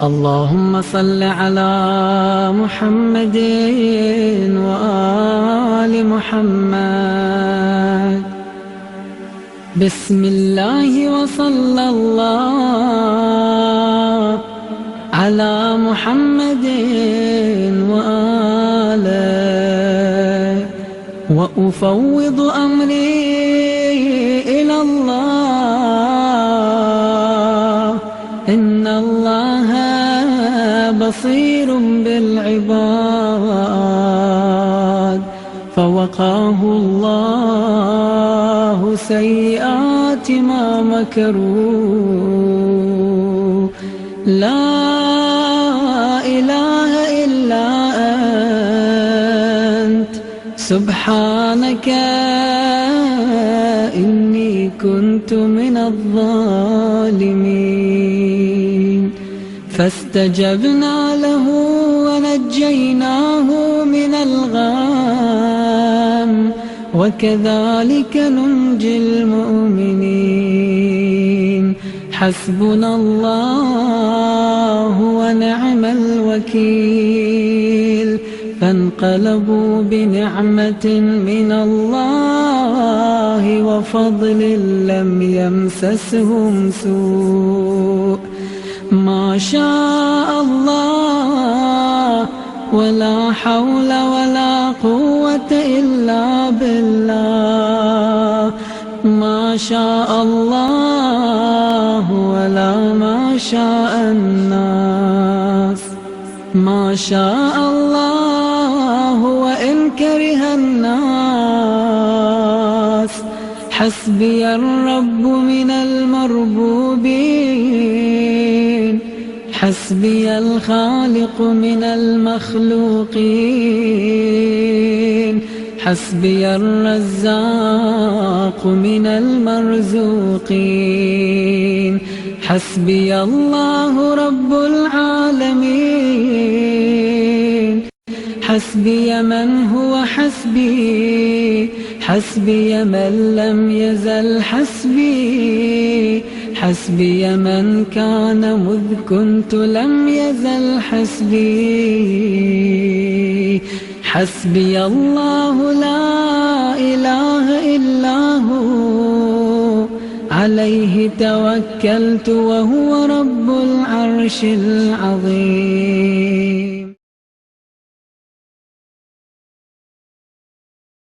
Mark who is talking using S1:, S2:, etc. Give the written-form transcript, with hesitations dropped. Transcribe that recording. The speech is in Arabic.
S1: اللهم صل على محمد وآل محمد. بسم الله وصلى الله على محمد وآله، وأفوض أمري إلى الله، إن الله بصير بالعباد. فوقاه الله سيئات ما مكروا. لا إله إلا أنت سبحانك إني كنت من الظالمين. فاستجبنا له ونجيناه من الغم، وكذلك ننجي المؤمنين. حسبنا الله ونعم الوكيل. فانقلبوا بنعمة من الله وفضل لم يمسسهم سوء. ما شاء الله ولا حول ولا قوة إلا بالله. ما شاء الله ولا ما شاء الناس. ما شاء الله وإن كره الناس. حسبي الرب من المربوبين، حسبي الخالق من المخلوقين، حسبي الرزاق من المرزوقين. حسبي الله رب العالمين. حسبي من هو حسبي، حسبي من لم يزل حسبي، حسبي من كان مذ كنت لم يزل حسبي. حسبي الله لا إله إلا هو، عليه توكلت وهو رب العرش العظيم.